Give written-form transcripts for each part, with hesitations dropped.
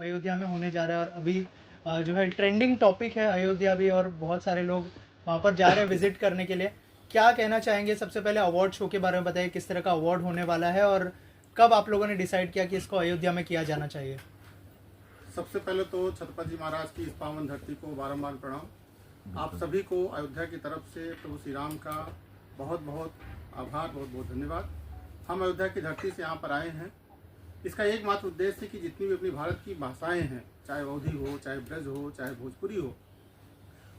अयोध्या में होने जा रहा है और अभी जो है ट्रेंडिंग टॉपिक है अयोध्या भी, और बहुत सारे लोग वहाँ पर जा रहे हैं विजिट करने के लिए। क्या कहना चाहेंगे? सबसे पहले अवार्ड शो के बारे में बताइए, किस तरह का अवार्ड होने वाला है और कब आप लोगों ने डिसाइड किया कि इसको अयोध्या में किया जाना चाहिए? सबसे पहले तो छत्रपति जी महाराज की इस पावन धरती को बारंबार प्रणाम। आप सभी को अयोध्या की तरफ से प्रभु श्री राम का बहुत बहुत आभार, बहुत बहुत धन्यवाद। हम अयोध्या की धरती से यहाँ पर आए हैं। इसका एकमात्र उद्देश्य है कि जितनी भी अपनी भारत की भाषाएं हैं, चाहे अवधी हो, चाहे ब्रज हो, चाहे भोजपुरी हो,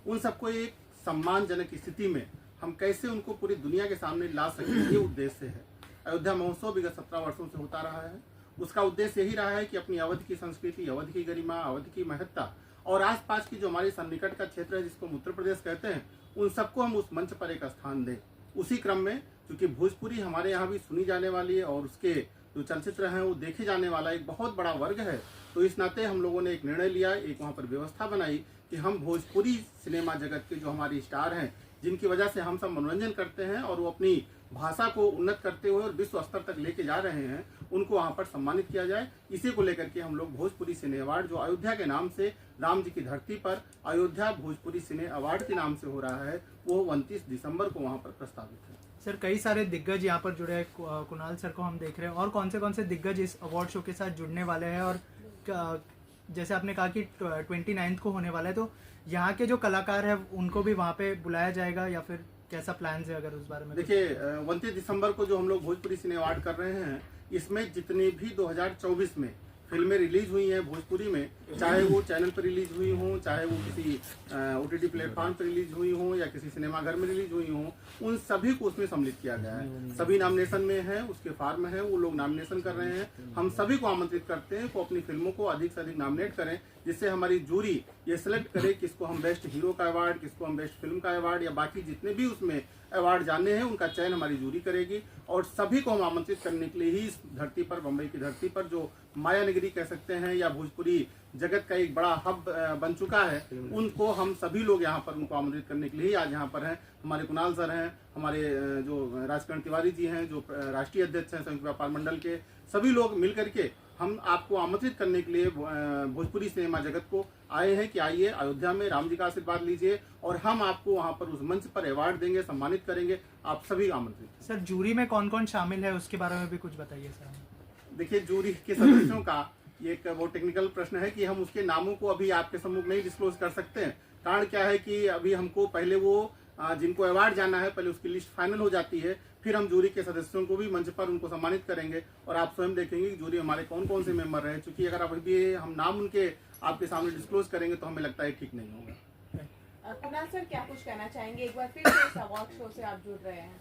उन सबको एक सम्मानजनक स्थिति में हम कैसे उनको पूरी दुनिया के सामने ला सकें, ये उद्देश्य है। अयोध्या महोत्सव विगत 17 वर्षों से होता रहा है। उसका उद्देश्य यही रहा है कि अपनी अवध की संस्कृति, अवध की गरिमा, अवध की महत्ता और आसपास की जो हमारी सन्निकट का क्षेत्र है जिसको हम उत्तर प्रदेश कहते हैं, उन सबको हम उस मंच पर एक स्थान दें। उसी क्रम में क्योंकि भोजपुरी हमारे यहाँ भी सुनी जाने वाली है और उसके जो चलचित्र हैं वो देखे जाने वाला एक बहुत बड़ा वर्ग है, तो इस नाते हम लोगों ने एक निर्णय लिया, एक वहाँ पर व्यवस्था बनाई कि हम भोजपुरी सिनेमा जगत के जो हमारी स्टार हैं, जिनकी वजह से हम सब मनोरंजन करते हैं और वो अपनी भाषा को उन्नत करते हुए और विश्व स्तर तक लेके जा रहे हैं, उनको वहाँ पर सम्मानित किया जाए। इसी को लेकर के हम लोग भोजपुरी सिने अवार्ड, जो अयोध्या के नाम से, राम जी की धरती पर अयोध्या भोजपुरी सिने अवार्ड के नाम से हो रहा है, वो 29 दिसंबर को वहाँ पर प्रस्तावित है। सर, कई सारे दिग्गज यहाँ पर जुड़े हैं। कुणाल सर को हम देख रहे हैं, और कौन से दिग्गज इस अवार्ड शो के साथ जुड़ने वाले हैं? और जैसे आपने कहा कि 29 को होने वाला है, तो यहाँ के जो कलाकार हैं उनको भी वहाँ पे बुलाया जाएगा या फिर कैसा प्लान है, अगर उस बारे में? देखिए, 29 दिसंबर को जो हम लोग भोजपुरी सिने अवार्ड कर रहे हैं, इसमें जितने भी 2024 में फिल्में रिलीज हुई हैं भोजपुरी में, चाहे वो चैनल पर रिलीज हुई हों, चाहे वो किसी OTT प्लेटफॉर्म पर रिलीज हुई हों या किसी सिनेमाघर में रिलीज हुई हों, उन सभी को उसमें सम्मिलित किया गया है। सभी नॉमिनेशन में है, उसके फार्म है, वो लोग नॉमिनेशन कर रहे हैं। हम सभी को आमंत्रित करते हैं को अपनी फिल्मों को अधिक से अधिक नॉमिनेट करें, जिससे हमारी जूरी ये सिलेक्ट करे किसको हम बेस्ट हीरो का अवार्ड, किसको हम बेस्ट फिल्म का अवार्ड, या बाकी जितने भी उसमें अवार्ड जाने हैं उनका चयन हमारी जूरी करेगी। और सभी को हम आमंत्रित करने के लिए ही इस धरती पर, बम्बई की धरती पर, जो माया नगरी कह सकते हैं या भोजपुरी जगत का एक बड़ा हब बन चुका है, उनको हम सभी लोग यहाँ पर उनको आमंत्रित करने के लिए ही आज यहाँ पर हैं। हमारे कुणाल सर हैं, हमारे जो राजकरण तिवारी जी हैं, जो राष्ट्रीय अध्यक्ष हैं संयुक्त व्यापार मंडल के, सभी लोग मिल करके हम आपको आमंत्रित करने के लिए भोजपुरी सिनेमा जगत को आए हैं कि आइए अयोध्या में राम जी का आशीर्वाद लीजिए और हम आपको वहाँ पर उस मंच पर अवार्ड देंगे, सम्मानित करेंगे। आप सभी आमंत्रित। सर, जूरी में कौन कौन शामिल है उसके बारे में भी कुछ बताइए सर। देखिए, जूरी के सदस्यों का ये एक वो टेक्निकल प्रश्न है कि हम उसके नामों को अभी आपके सम्मुख नहीं डिस्क्लोज कर सकते हैं। कारण क्या है कि अभी हमको पहले वो जिनको अवार्ड जाना है, पहले उसकी लिस्ट फाइनल हो जाती है, फिर हम जूरी के सदस्यों को भी मंच पर उनको सम्मानित करेंगे और आप स्वयं देखेंगे कि जूरी हमारे कौन कौन से मेंबर रहे। चूंकि अगर अब अभी हम नाम उनके आपके सामने डिस्क्लोज करेंगे तो हमें लगता है ठीक नहीं होगा। कुणाल सर, क्या कुछ कहना चाहेंगे? एक बार फिर से इस अवार्ड शो से आप जुड़ रहे हैं।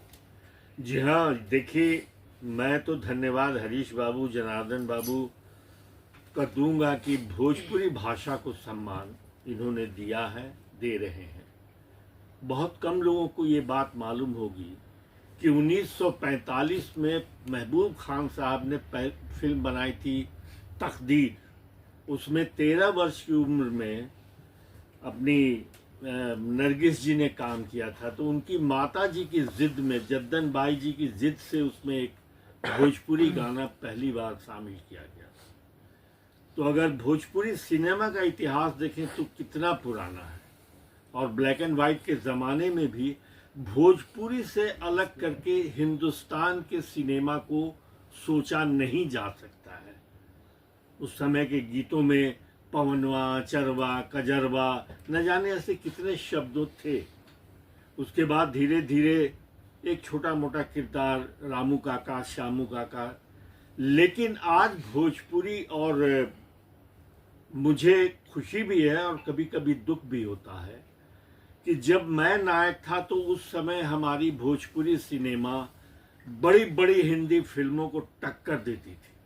जी हाँ, देखिए, मैं तो धन्यवाद हरीश बाबू, जनार्दन बाबू का दूंगा कि भोजपुरी भाषा को सम्मान इन्होंने दिया है, दे रहे हैं। बहुत कम लोगों को ये बात मालूम होगी कि 1945 में महबूब खान साहब ने फिल्म बनाई थी तकदीर। उसमें 13 वर्ष की उम्र में अपनी नरगिस जी ने काम किया था, तो उनकी माता जी की जिद में, जद्दन बाई जी की जिद से उसमें एक भोजपुरी गाना पहली बार शामिल किया गया। तो अगर भोजपुरी सिनेमा का इतिहास देखें तो कितना पुराना है, और ब्लैक एंड वाइट के ज़माने में भी भोजपुरी से अलग करके हिंदुस्तान के सिनेमा को सोचा नहीं जा सकता है। उस समय के गीतों में पवनवा, चरवा, कजरवा, न जाने ऐसे कितने शब्दों थे। उसके बाद धीरे धीरे एक छोटा मोटा किरदार, रामू काका, श्यामू काका। लेकिन आज भोजपुरी, और मुझे खुशी भी है और कभी कभी दुख भी होता है कि जब मैं नायक था तो उस समय हमारी भोजपुरी सिनेमा बड़ी बड़ी हिंदी फिल्मों को टक्कर देती थी,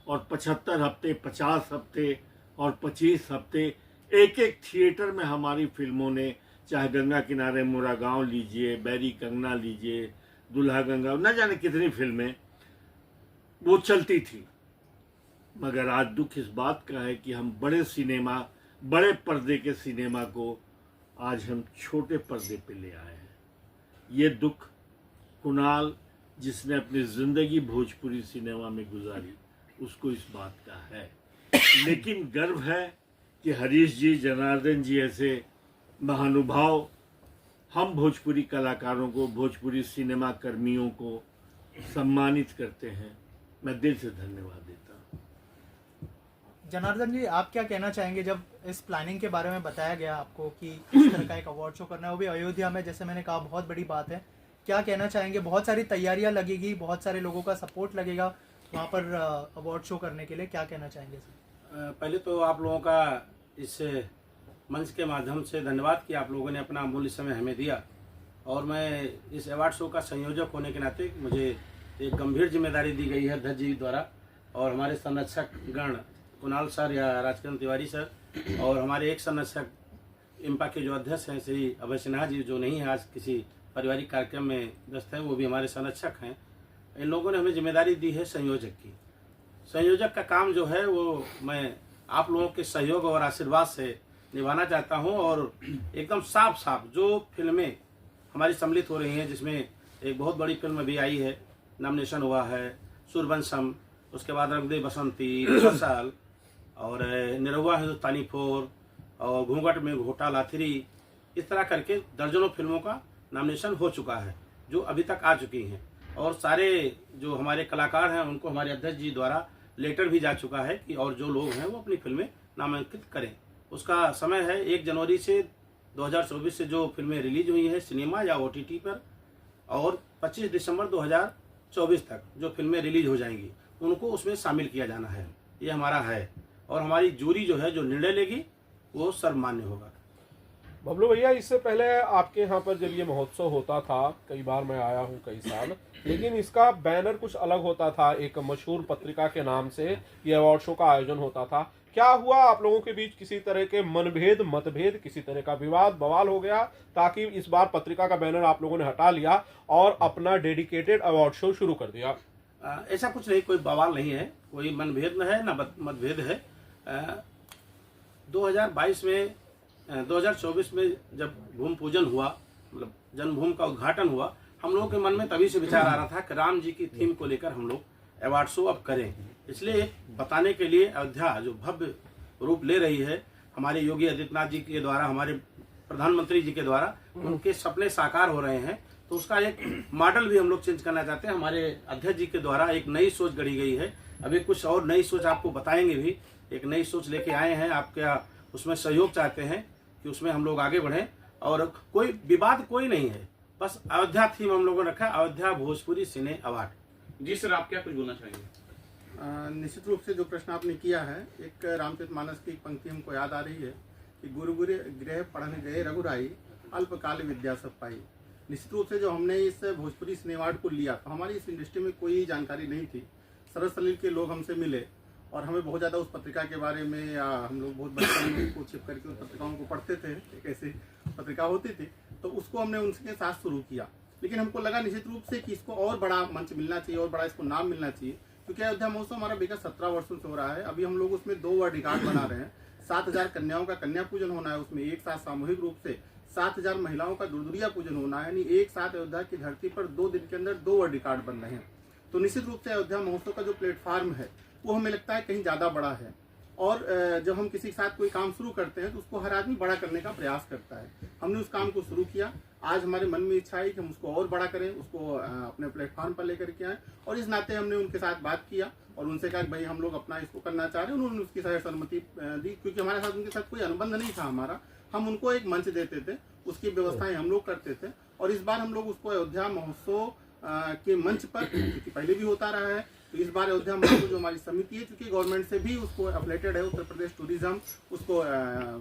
और 75 हफ्ते, 50 हफ्ते और 25 हफ्ते एक एक थिएटर में हमारी फिल्मों ने, चाहे गंगा किनारे मोरा गांव लीजिए, बैरी कंगना लीजिए, दुल्हा गंगा, न जाने कितनी फिल्में वो चलती थी। मगर आज दुख इस बात का है कि हम बड़े सिनेमा, बड़े पर्दे के सिनेमा को आज हम छोटे पर्दे पे ले आए हैं। ये दुख कुणाल, जिसने अपनी ज़िंदगी भोजपुरी सिनेमा में गुजारी, उसको इस बात का है। लेकिन गर्व है कि हरीश जी, जनार्दन जी ऐसे महानुभाव हम भोजपुरी कलाकारों को, भोजपुरी सिनेमा कर्मियों को सम्मानित करते हैं। मैं दिल से धन्यवाद देता हूँ। जनार्दन जी, आप क्या कहना चाहेंगे जब इस प्लानिंग के बारे में बताया गया आपको कि इस तरह का एक अवार्ड शो करना है, वो भी अयोध्या में, जैसे मैंने कहा बहुत बड़ी बात है, क्या कहना चाहेंगे? बहुत सारी तैयारियां लगेगी, बहुत सारे लोगों का सपोर्ट लगेगा वहाँ पर अवार्ड शो करने के लिए, क्या कहना चाहेंगे सर? पहले तो आप लोगों का इस मंच के माध्यम से धन्यवाद कि आप लोगों ने अपना अमूल्य समय हमें दिया, और मैं इस अवार्ड शो का संयोजक होने के नाते मुझे एक गंभीर जिम्मेदारी दी गई है अध्यक्ष जी द्वारा, और हमारे संरक्षक गण कुणाल सर या राजकिरण तिवारी सर, और हमारे एक संरक्षक इम्पा के जो अध्यक्ष हैं श्री अभय सिन्हा जी, जो नहीं है आज किसी पारिवारिक कार्यक्रम में व्यस्त हैं, वो भी हमारे संरक्षक हैं। इन लोगों ने हमें जिम्मेदारी दी है संयोजक की। संयोजक का काम जो है वो मैं आप लोगों के सहयोग और आशीर्वाद से निभाना चाहता हूं, और एकदम साफ साफ जो फिल्में हमारी सम्मिलित हो रही हैं, जिसमें एक बहुत बड़ी फिल्म अभी आई है, नॉमिनेशन हुआ है, सूरवंशम, उसके बाद रंगदे बसंती, फसल, और निरहुआ हिंदुस्तानी 4, और घूंघट में घोटाला 3, इस तरह करके दर्जनों फिल्मों का नॉमिनेशन हो चुका है जो अभी तक आ चुकी हैं, और सारे जो हमारे कलाकार हैं उनको हमारे अध्यक्ष जी द्वारा लेटर भी जा चुका है कि और जो लोग हैं वो अपनी फिल्में नामांकित करें। उसका समय है 1 जनवरी से 2024 से जो फिल्में रिलीज हुई हैं सिनेमा या OTT पर, और 25 दिसंबर 2024 तक जो फिल्में रिलीज हो जाएंगी उनको उसमें शामिल किया जाना है। ये हमारा है, और हमारी जूरी जो है जो निर्णय लेगी वो सर्वमान्य होगा। बबलू भैया, इससे पहले आपके यहाँ पर जब ये महोत्सव होता था, कई बार मैं आया हूँ कई साल, लेकिन इसका बैनर कुछ अलग होता था, एक मशहूर पत्रिका के नाम से ये अवार्ड शो का आयोजन होता था। क्या हुआ आप लोगों के बीच किसी तरह के मनभेद, मतभेद, किसी तरह का विवाद, बवाल हो गया, ताकि इस बार पत्रिका का बैनर आप लोगों ने हटा लिया और अपना डेडिकेटेड अवार्ड शो शुरू कर दिया? ऐसा कुछ नहीं, कोई बवाल नहीं है, कोई मनभेद न है, न मतभेद है। 2022 में 2024 में जब भूमि पूजन हुआ, मतलब जन्मभूमि का उद्घाटन हुआ, हम लोगों के मन में तभी से विचार आ रहा था कि राम जी की थीम को लेकर हम लोग अवार्ड शो अब करें। इसलिए बताने के लिए अयोध्या जो भव्य रूप ले रही है हमारे योगी आदित्यनाथ जी के द्वारा, हमारे प्रधानमंत्री जी के द्वारा, उनके सपने साकार हो रहे हैं, तो उसका एक मॉडल भी हम लोग चेंज करना चाहते हैं। हमारे अध्यक्ष जी के द्वारा एक नई सोच गढ़ी गई है, अभी कुछ और नई सोच आपको बताएंगे भी, एक नई सोच लेके आए हैं, आपका उसमें सहयोग चाहते हैं कि उसमें हम लोग आगे बढ़ें, और कोई विवाद कोई नहीं है, बस अयोध्या थीम हम लोगों ने रखा है, अयोध्या भोजपुरी सिने अवार्ड। जी सर, आप क्या कुछ बोलना चाहेंगे? निश्चित रूप से जो प्रश्न आपने किया है, एक रामचरितमानस की एक पंक्ति हमको याद आ रही है कि गुरु गृह पढ़ने गए रघुराई, अल्पकाल विद्या सब पाई। निश्चित रूप से जो हमने इस भोजपुरी सिने अवार्ड को लिया, तो हमारी इस इंडस्ट्री में कोई जानकारी नहीं थी। सरल सलील के लोग हमसे मिले और हमें बहुत ज़्यादा उस पत्रिका के बारे में, या हम लोग बहुत बचपन में उसको छिप करके उस पत्रिकाओं को पढ़ते थे, एक ऐसी पत्रिका होती थी, तो उसको हमने उनके साथ शुरू किया। लेकिन हमको लगा निश्चित रूप से कि इसको और बड़ा मंच मिलना चाहिए, और बड़ा इसको नाम मिलना चाहिए, क्योंकि अयोध्या महोत्सव हमारा विगत 17 वर्षों से हो रहा है। अभी हम लोग उसमें 2 वर्ल्ड रिकॉर्ड बना रहे हैं। 7000 कन्याओं का कन्या पूजन होना है, उसमें एक साथ सामूहिक रूप से 7000 महिलाओं का दुर्दुरिया पूजन होना है, यानी एक साथ अयोध्या की धरती पर 2 दिन के अंदर 2 वर्ल्ड रिकॉर्ड बन रहे हैं। तो निश्चित रूप से अयोध्या महोत्सव का जो प्लेटफॉर्म है वो हमें लगता है कहीं ज़्यादा बड़ा है, और जब हम किसी के साथ कोई काम शुरू करते हैं तो उसको हर आदमी बड़ा करने का प्रयास करता है। हमने उस काम को शुरू किया। आज हमारे मन में इच्छा है कि हम उसको और बड़ा करें, उसको अपने प्लेटफॉर्म पर लेकर के आए, और इस नाते हमने उनके साथ बात किया और उनसे कहा कि भाई हम लोग अपना इसको करना चाह रहे हैं। उन्होंने उसकी सहमति दी, क्योंकि हमारे साथ उनके साथ कोई अनुबंध नहीं था हमारा। हम उनको एक मंच देते थे, उसकी व्यवस्थाएं हम लोग करते थे, और इस बार हम लोग उसको अयोध्या महोत्सव के मंच पर, क्योंकि पहले भी होता रहा है, तो इस बार अयोध्या महोत्सव जो हमारी समिति है, क्योंकि गवर्नमेंट से भी उसको अफिलेटेड है, उत्तर प्रदेश टूरिज्म उसको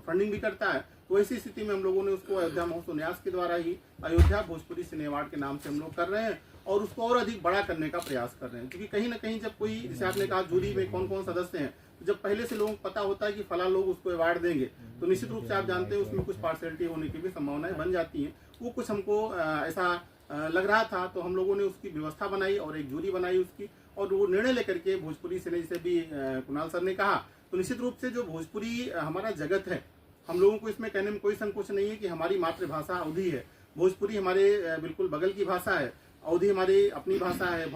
फंडिंग भी करता है, तो ऐसी स्थिति में हम लोगों ने उसको अयोध्या महोत्सव न्यास के द्वारा ही अयोध्या भोजपुरी सिने अवार्ड के नाम से हम लोग कर रहे हैं, और उसको और अधिक बड़ा करने का प्रयास कर रहे हैं। क्योंकि कहीं ना कहीं जब कोई, जैसे आपने कहा जूरी में कौन कौन सदस्य हैं, तो जब पहले से लोगों को पता होता है कि फला लोग उसको अवार्ड देंगे, तो निश्चित रूप से आप जानते हैं उसमें कुछ पार्शलिटी होने की भी संभावनाएं बन जाती हैं। वो कुछ हमको ऐसा लग रहा था, तो हम लोगों ने उसकी व्यवस्था बनाई और एक जूरी बनाई उसकी, और वो निर्णय लेकर के भोजपुरी सिने, जैसे भी कुणाल सर ने कहा, तो निश्चित रूप से जो भोजपुरी हमारा जगत है, हम लोगों को इसमें कहने में कोई संकोच नहीं है कि हमारी मातृभाषा अवधी है। भोजपुरी हमारे बिल्कुल बगल की भाषा है, अवधी हमारी अपनी भाषा है,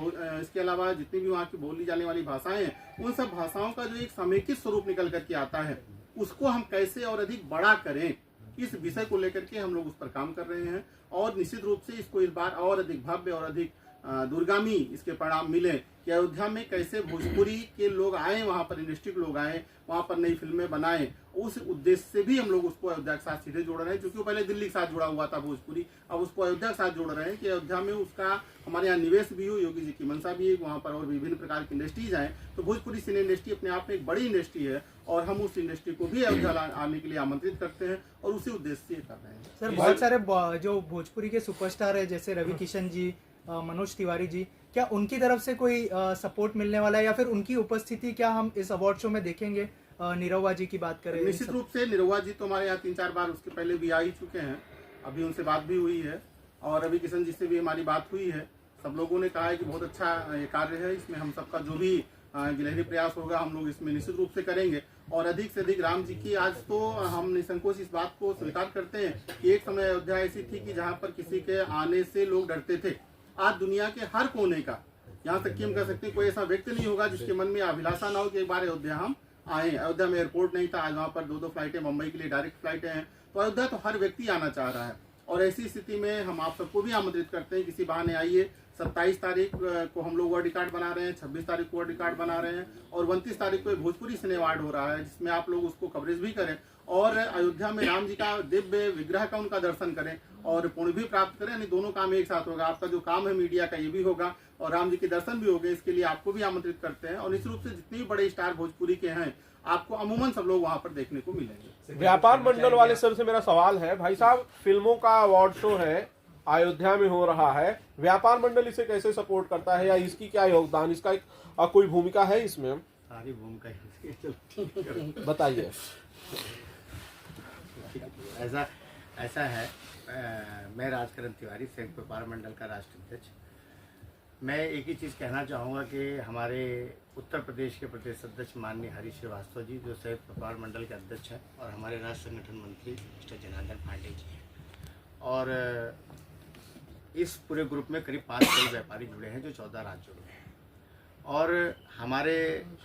इसके अलावा जितनी भी वहाँ की बोली जाने वाली भाषाएं हैं, उन सब भाषाओं का जो एक समेकित स्वरूप निकल करके आता है, उसको हम कैसे और अधिक बड़ा करें, इस विषय को लेकर के हम लोग उस पर काम कर रहे हैं। और निश्चित रूप से इसको इस बार और अधिक भव्य और अधिक दूरगामी इसके परिणाम मिले कि अयोध्या में कैसे भोजपुरी के लोग आए, वहाँ पर इंडस्ट्री के लोग आए, वहाँ पर नई फिल्में बनाएं। उस उद्देश्य से भी हम लोग उसको अयोध्या के साथ सीधे जोड़ रहे हैं, क्योंकि वो पहले दिल्ली के साथ जुड़ा हुआ था भोजपुरी, अब उसको अयोध्या के साथ जोड़ रहे हैं कि अयोध्या में उसका हमारे यहाँ निवेश भी हो, योगी जी की मंशा भी है, वहाँ पर और विभिन्न प्रकार की इंडस्ट्रीज आए। तो भोजपुरी सिने इंडस्ट्री अपने आप में एक बड़ी इंडस्ट्री है और हम उस इंडस्ट्री को भी अयोध्या आने के लिए आमंत्रित करते हैं और उसी उद्देश्य से कर रहे हैं। सर बहुत सारे जो भोजपुरी के सुपरस्टार है जैसे रवि किशन जी, मनोज तिवारी जी, क्या उनकी तरफ से कोई सपोर्ट मिलने वाला है या फिर उनकी उपस्थिति क्या हम इस अवार्ड शो में देखेंगे? निरहुआ जी की बात करें, निश्चित रूप से निरहुआ जी तो हमारे यहाँ 3-4 बार उसके पहले भी आ ही चुके हैं, अभी उनसे बात भी हुई है और रवि किशन जी से भी हमारी बात हुई है। सब लोगों ने कहा है कि बहुत अच्छा ये कार्य है, इसमें हम सबका जो भी गिलहरी प्रयास होगा हम लोग इसमें निश्चित रूप से करेंगे और अधिक से अधिक राम जी की। आज तो हम निसंकोच इस बात को स्वीकार करते हैं कि एक समय अयोध्या ऐसी थी कि जहाँ पर किसी के आने से लोग डरते थे। आज दुनिया के हर कोने का, यहाँ तक कि हम कह सकते हैं कोई ऐसा व्यक्ति नहीं होगा जिसके मन में अभिलाषा ना हो कि एक बार अयोध्या हम आए। अयोध्या में एयरपोर्ट नहीं था, आज वहाँ पर 2-2 फ्लाइटें मुंबई के लिए डायरेक्ट फ्लाइटें हैं। तो अयोध्या तो हर व्यक्ति आना चाह रहा है और ऐसी स्थिति में हम आप सबको भी आमंत्रित करते हैं, किसी बहाने आइए। 27 तारीख को हम लोग वर्ल्ड कार्ड बना रहे हैं, 26 तारीख को वर्ल्ड कार्ड बना रहे हैं और 29 तारीख को भोजपुरी सिने अवार्ड हो रहा है, जिसमें आप लोग उसको कवरेज भी करें और अयोध्या में राम जी का दिव्य विग्रह का उनका दर्शन करें और पुण्य भी प्राप्त करें। यानी दोनों काम एक साथ होगा, आपका जो काम है मीडिया का ये भी होगा और राम जी के दर्शन भी होंगे। इसके लिए आपको भी आमंत्रित करते हैं और निश्चित रूप से जितने भी बड़े स्टार भोजपुरी के हैं आपको अमूमन सब लोग वहाँ पर देखने को मिलेंगे। व्यापार मंडल वाले सर से मेरा सवाल है, भाई साहब फिल्मों का अवार्ड शो है, अयोध्या में हो रहा है, व्यापार मंडल इसे कैसे सपोर्ट करता है या इसकी क्या योगदान, इसका एक कोई भूमिका है इसमें? सारी भूमिका बताइए। ऐसा है, मैं राजकरण तिवारी, संयुक्त व्यापार मंडल का राष्ट्रीय अध्यक्ष। मैं एक ही चीज़ कहना चाहूँगा कि हमारे उत्तर प्रदेश के प्रदेश अध्यक्ष माननीय हरीश श्रीवास्तव जी, जो संयुक्त व्यापार मंडल के अध्यक्ष हैं, और हमारे राज्य संगठन मंत्री मिस्टर जनार्दन पांडे जी हैं और इस पूरे ग्रुप में करीब 5 कई व्यापारी जुड़े हैं जो 14 राज्यों में हैं और हमारे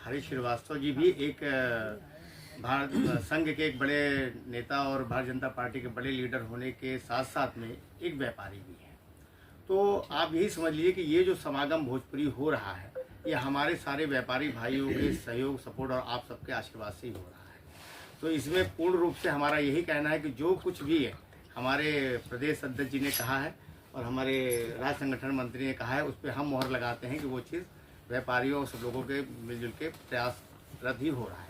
हरीश श्रीवास्तव जी भी एक भारत संघ के एक बड़े नेता और भारतीय जनता पार्टी के बड़े लीडर होने के साथ साथ में एक व्यापारी भी हैं। तो आप यही समझ लीजिए कि ये जो समागम भोजपुरी हो रहा है ये हमारे सारे व्यापारी भाइयों के सहयोग, सपोर्ट और आप सबके आशीर्वाद से ही हो रहा है। तो इसमें पूर्ण रूप से हमारा यही कहना है कि जो कुछ भी है हमारे प्रदेश अध्यक्ष जी ने कहा है और हमारे राज्य संगठन मंत्री ने कहा है, उस पर हम मोहर लगाते हैं कि वो चीज़ व्यापारियों और सब लोगों के मिलजुल के प्रयासरत ही हो रहा है।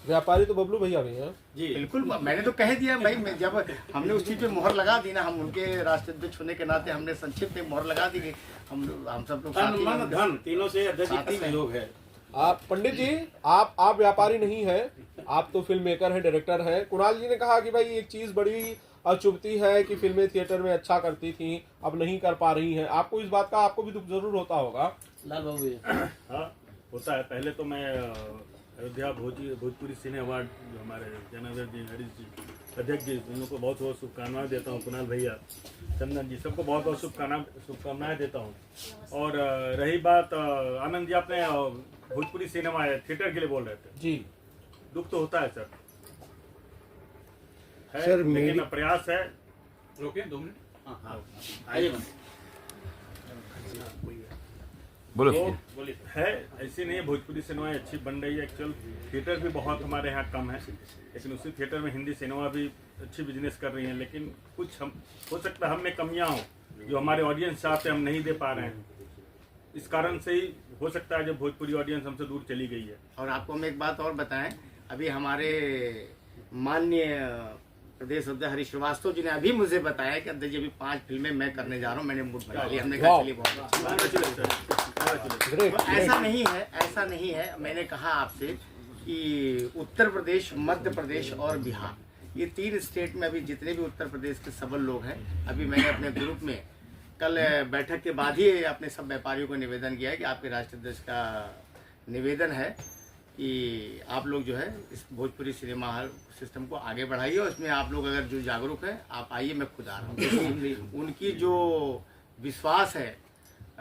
व्यापारी तो बबलू भैया भी हैं जी, बिल्कुल, मैंने तो कह दिया भाई, मैं जब हमने उस चीज़ पे मोहर लगा दी ना, हम उनके राष्ट्रीय अध्यक्ष होने के नाते हमने संक्षिप्त में मोहर लगा दी कि हम सब लोग तन मन धन तीनों से अध्यक्ष जी का सहयोग है। आप पंडित जी, आप व्यापारी नहीं है, आप तो फिल्म मेकर हैं, डायरेक्टर हैं। कुणाल जी ने कहा कि भाई एक चीज बड़ी चुभती है कि फिल्में थिएटर में अच्छा करती थी, अब नहीं कर पा रही हैं। आपको इस बात का आपको भी दुख जरूर होता होगा। लाल बाबू जी। हाँ, होता है। पहले तो मैं अयोध्या भोजपुरी सिने अवार्ड जो हमारे जनार्दन जी, हरीश जी, अध्यक्ष जी, इन लोगों को बहुत बहुत शुभकामनाएं देता हूँ। कुणाल भैया, चंदन जी, सबको बहुत बहुत शुभकामनाएं देता हूँ। और रही बात आनंद जी, आपने भोजपुरी सिनेमा थिएटर के लिए बोल रहे थे जी, दुख तो होता है सर, सर, लेकिन प्रयास है। रोके 2 मिनट। हाँ, आइए बोलो है, ऐसी नहीं है। भोजपुरी सिनेमा अच्छी बन रही है। एक्चुअल थिएटर भी बहुत हमारे यहाँ कम है, लेकिन उसी थिएटर में हिंदी सिनेमा भी अच्छी बिजनेस कर रही है। लेकिन कुछ हम हो सकता है हम में कमियाँ हों जो हमारे ऑडियंस चाहते हम नहीं दे पा रहे हैं। इस कारण से ही हो सकता है जब भोजपुरी ऑडियंस हमसे दूर चली गई है। और आपको हम एक बात और बताएं, अभी हमारे माननीय प्रदेश अध्यक्ष हरीश श्रीवास्तव जी ने अभी मुझे बताया कि अध्यक्ष जी अभी 5 फिल्में मैं करने जा रहा हूँ, मैंने मूड बना लिया। हमने कहा चलिए बहुत ऐसा नहीं है। मैंने कहा आपसे कि उत्तर प्रदेश, मध्य प्रदेश और बिहार, ये 3 स्टेट में अभी जितने भी उत्तर प्रदेश के सबल लोग हैं, अभी मैंने अपने ग्रुप में कल बैठक के बाद ही अपने सब व्यापारियों को निवेदन किया है कि आपके राष्ट्रीय अध्यक्ष का निवेदन है कि आप लोग जो है इस भोजपुरी सिनेमा हॉल सिस्टम को आगे बढ़ाइए और इसमें आप लोग अगर जो जागरूक हैं आप आइए, मैं खुद आ रहा हूँ। उनकी जो विश्वास है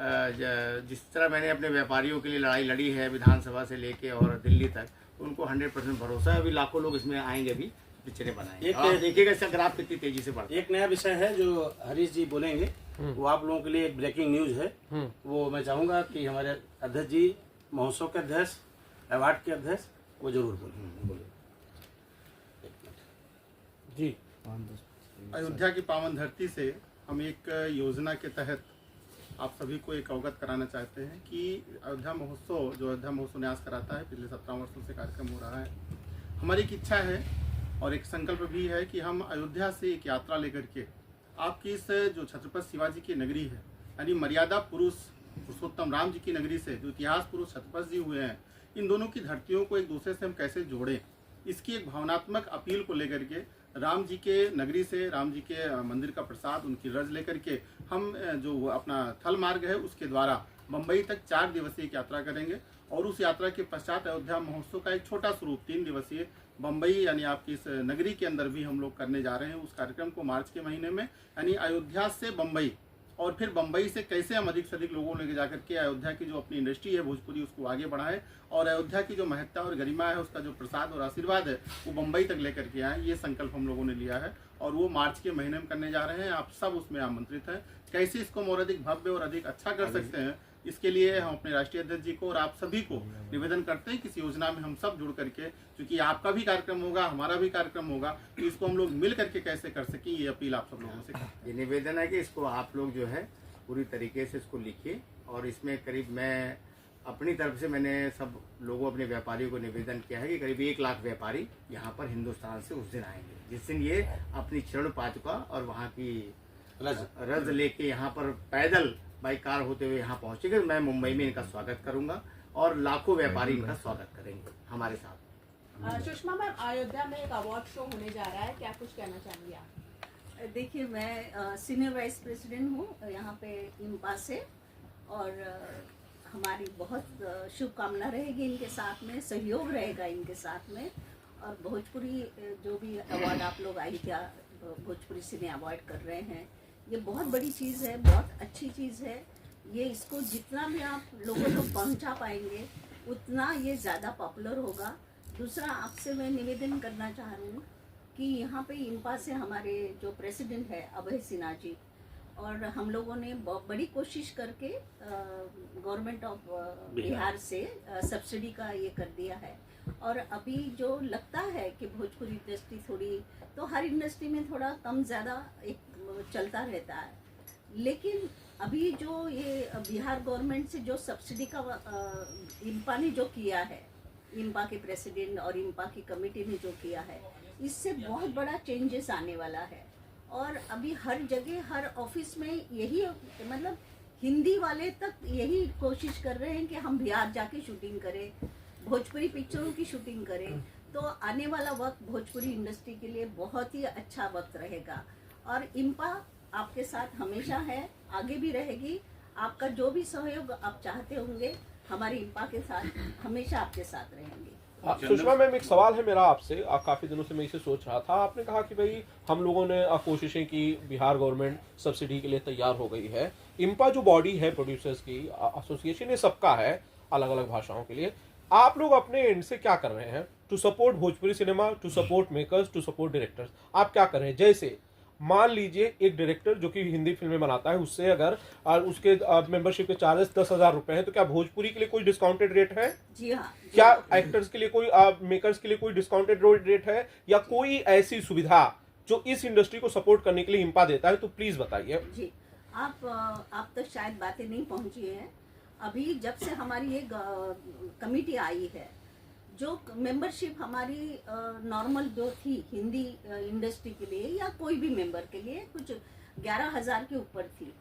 जिस तरह मैंने अपने व्यापारियों के लिए लड़ाई लड़ी है विधानसभा से लेके और दिल्ली तक, उनको 100% भरोसा है। अभी लाखों लोग इसमें आएंगे भी, पिक्चरें बनाएंगे। और देखिएगा इसका ग्राफ कितनी तेजी से बढ़ता है। एक नया विषय है जो हरीश जी बोलेंगे, वो आप लोगों के लिए एक ब्रेकिंग न्यूज है। वो मैं चाहूंगा कि हमारे अध्यक्ष जी, महोत्सव के अध्यक्ष, अवार्ड के अध्यक्ष, वो जरूर बोले। जी, अयोध्या की पावन धरती से हम एक योजना के तहत आप सभी को एक अवगत कराना चाहते हैं कि अयोध्या महोत्सव, जो अयोध्या महोत्सव न्यास कराता है, पिछले 17 वर्षों से कार्यक्रम हो रहा है। हमारी एक इच्छा है और एक संकल्प भी है कि हम अयोध्या से एक यात्रा लेकर के आपकी इस जो छत्रपति शिवाजी की नगरी है, यानी मर्यादा पुरुष पुरुषोत्तम राम जी की नगरी से जो इतिहास पुरुष छत्रपति जी हुए हैं, इन दोनों की धरतियों को एक दूसरे से हम कैसे जोड़ें, इसकी एक भावनात्मक अपील को लेकर के राम जी के नगरी से, राम जी के मंदिर का प्रसाद, उनकी रज लेकर के हम जो अपना थल मार्ग है उसके द्वारा मुंबई तक 4 दिवसीय यात्रा करेंगे। और उस यात्रा के पश्चात अयोध्या महोत्सव का एक छोटा स्वरूप 3 दिवसीय मुंबई यानी आपकी इस नगरी के अंदर भी हम लोग करने जा रहे हैं। उस कार्यक्रम को मार्च के महीने में, यानी अयोध्या से मुंबई, और फिर मुंबई से कैसे हम अधिक से अधिक लोगों लेके जाकर के अयोध्या की जो अपनी इंडस्ट्री है भोजपुरी, उसको आगे बढ़ाएं और अयोध्या की जो महत्ता और गरिमा है, उसका जो प्रसाद और आशीर्वाद है, वो मुंबई तक लेकर के आए। ये संकल्प हम लोगों ने लिया है और वो मार्च के महीने में करने जा रहे हैं। आप सब उसमें आमंत्रित हैं। कैसे इसको और अधिक भव्य और अधिक अच्छा कर सकते हैं, इसके लिए हम अपने राष्ट्रीय अध्यक्ष जी को और आप सभी को निवेदन करते हैं कि इस योजना में हम सब जुड़ करके, क्योंकि आपका भी कार्यक्रम होगा, हमारा भी कार्यक्रम होगा, तो इसको हम लोग मिल करके कैसे कर सकें, ये अपील आप सब लोगों से करते हैं। ये निवेदन है कि इसको आप लोग जो है पूरी तरीके से इसको लिखिए। और इसमें करीब मैं अपनी तरफ से मैंने सब लोगों, अपने व्यापारियों को निवेदन किया है कि करीब 1 लाख व्यापारी यहाँ पर हिंदुस्तान से उस दिन आएंगे, जिस दिन ये अपनी चरण पादुका और वहाँ की रज लेके यहाँ पर पैदल बाई कार होते हुए यहाँ पहुँचेंगे। मैं मुंबई में इनका स्वागत करूँगा और लाखों व्यापारी इनका स्वागत करेंगे हमारे साथ। सुषमा मैम, अयोध्या में एक अवार्ड शो होने जा रहा है, क्या कुछ कहना चाहेंगी आप? देखिए, मैं सीनियर वाइस प्रेसिडेंट हूँ यहाँ पे इम्पा से, और हमारी बहुत शुभकामना रहेगी इनके साथ में, सहयोग रहेगा इनके साथ में। और भोजपुरी जो भी अवार्ड आप लोग अयोध्या भोजपुरी सिने अवार्ड कर रहे हैं, ये बहुत बड़ी चीज़ है, बहुत अच्छी चीज़ है। ये इसको जितना भी आप लोगों तक पहुँचा पाएंगे उतना ये ज़्यादा पॉपुलर होगा। दूसरा, आपसे मैं निवेदन करना चाह रही हूँ कि यहाँ पे इम्पा से हमारे जो प्रेसिडेंट है अभय सिन्हा जी, और हम लोगों ने बहुत बड़ी कोशिश करके गवर्नमेंट ऑफ बिहार से सब्सिडी का ये कर दिया है। और अभी जो लगता है कि भोजपुरी इंडस्ट्री थोड़ी, तो हर इंडस्ट्री में थोड़ा कम ज़्यादा एक चलता रहता है, लेकिन अभी जो ये बिहार गवर्नमेंट से जो सब्सिडी का इम्पा ने जो किया है, इम्पा के प्रेसिडेंट और इम्पा की कमेटी ने जो किया है, इससे बहुत बड़ा चेंजेस आने वाला है। और अभी हर जगह, हर ऑफिस में यही, मतलब हिंदी वाले तक यही कोशिश कर रहे हैं कि हम बिहार जाके शूटिंग करें, भोजपुरी पिक्चरों की शूटिंग करें। तो आने वाला वक्त भोजपुरी इंडस्ट्री के लिए बहुत ही अच्छा वक्त रहेगा। और इम्पा आपके साथ हमेशा है, आगे भी रहेगी। आपका जो भी सहयोग आप चाहते होंगे, हमारी इम्पा के साथ हमेशा आपके साथ रहेंगे। सुषमा मैम, एक सवाल है मेरा आपसे। काफ़ी दिनों से मैं इसे सोच रहा था। आपने कहा कि भाई हम लोगों ने कोशिशें की, बिहार गवर्नमेंट सब्सिडी के लिए तैयार हो गई है। इम्पा जो बॉडी है प्रोड्यूसर्स की एसोसिएशन, ये सबका है, अलग अलग भाषाओं के लिए। आप लोग अपने एंड से क्या कर रहे हैं to support Bhojpuri cinema, to support makers, to support directors? आप क्या कर रहे हैं? जैसे मान लीजिए एक डायरेक्टर जो कि हिंदी फिल्में बनाता है, उससे अगर उसके मेंबरशिप के चार्जेस 10,000 रुपए हैं, तो क्या भोजपुरी के लिए कोई डिस्काउंटेड रेट है? जी हाँ। क्या एक्टर्स के लिए कोई, मेकर्स के लिए कोई डिस्काउंटेड रेट है, या कोई ऐसी सुविधा जो इस इंडस्ट्री को सपोर्ट करने के लिए इम्पा देता है? तो प्लीज बताइए। जी, आप तक शायद बातें नहीं पहुंची है। अभी जब से हमारी एक कमेटी आई है, जो मेंबरशिप हमारी नॉर्मल जो थी हिंदी इंडस्ट्री के लिए या कोई भी मेंबर के लिए, कुछ 11,000 के ऊपर थी।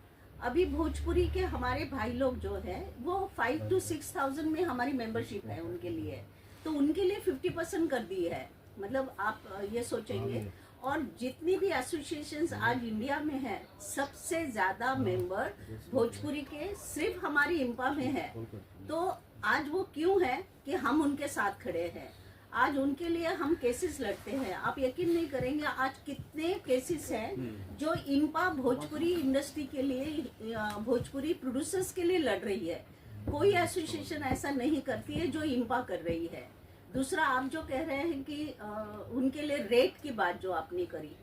अभी भोजपुरी के हमारे भाई लोग जो है वो 5,000 to 6,000 में हमारी मेंबरशिप है उनके लिए, तो उनके लिए 50% कर दी है। मतलब आप ये सोचेंगे। और जितनी भी एसोसिएशंस आज इंडिया में है, सबसे ज़्यादा मेंबर भोजपुरी के सिर्फ हमारी इम्पा में है। तो आज वो क्यों है कि हम उनके साथ खड़े हैं। आज उनके लिए हम केसेस लड़ते हैं। आप यकीन नहीं करेंगे आज कितने केसेस हैं जो इंपा भोजपुरी इंडस्ट्री के लिए, भोजपुरी प्रोड्यूसर्स के लिए लड़ रही है। कोई एसोसिएशन ऐसा नहीं करती है जो इंपा कर रही है। दूसरा, आप जो कह रहे हैं कि उनके लिए रेट की बात जो आपने करी,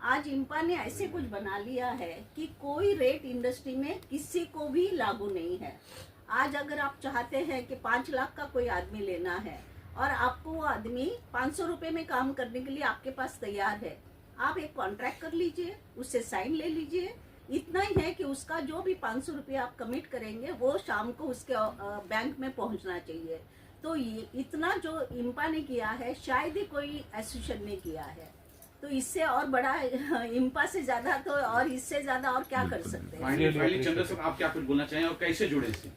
आज इंपा ने ऐसे कुछ बना लिया है कि कोई रेट इंडस्ट्री में किसी को भी लागू नहीं है। आज अगर आप चाहते हैं कि 5 लाख का कोई आदमी लेना है और आपको वो आदमी 500 रुपए में काम करने के लिए आपके पास तैयार है, आप एक कॉन्ट्रैक्ट कर लीजिए, उससे साइन ले लीजिए। इतना ही है कि उसका जो भी 500 रुपये आप कमिट करेंगे वो शाम को उसके बैंक में पहुंचना चाहिए। तो ये इतना जो इंपा ने किया है शायद ही कोई एसोसिएशन ने किया है। तो इससे और बड़ा इंपा से ज्यादा तो और इससे ज्यादा और क्या कर सकते हैं। फाइनली चंद्र साहब, आप क्या कुछ बोलना चाहें और कैसे जुड़े इससे?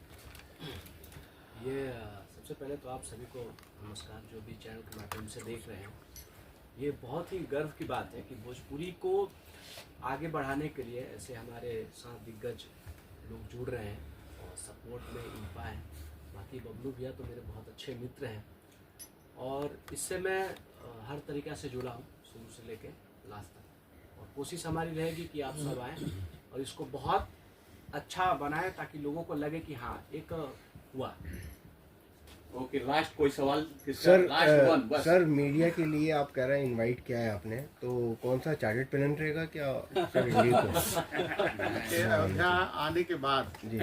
ये सबसे पहले तो आप सभी को नमस्कार, जो भी चैनल के माध्यम से देख रहे हैं। ये बहुत ही गर्व की बात है कि भोजपुरी को आगे बढ़ाने के लिए ऐसे हमारे साथ दिग्गज लोग जुड़ रहे हैं और सपोर्ट में इंपा है। बाकी बबलू भैया तो मेरे बहुत अच्छे मित्र हैं और इससे मैं हर तरीक़े से जुड़ा हूँ, शुरू से लेके लास्ट तक। और कोशिश हमारी रहेगी कि आप सब आएँ और इसको बहुत अच्छा बनाएं ताकि लोगों को लगे कि हाँ एक हुआ। ओके, लास्ट कोई सवाल सर? लास्ट वन बस। सर, मीडिया के लिए आप कह रहे हैं इनवाइट किया है आपने, तो कौन सा चार्टर्ड पेमेंट रहेगा क्या सर इंडिया को? अयोध्या आने के बाद जी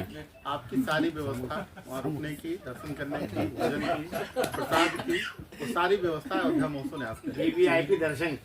आपकी सारी व्यवस्था, वहाँ रुकने की, दर्शन करने की, भोजन की, प्रसाद की, वो सारी व्यवस्था अयोध्या महोत्सव न्यास वीवीआईपी दर्शन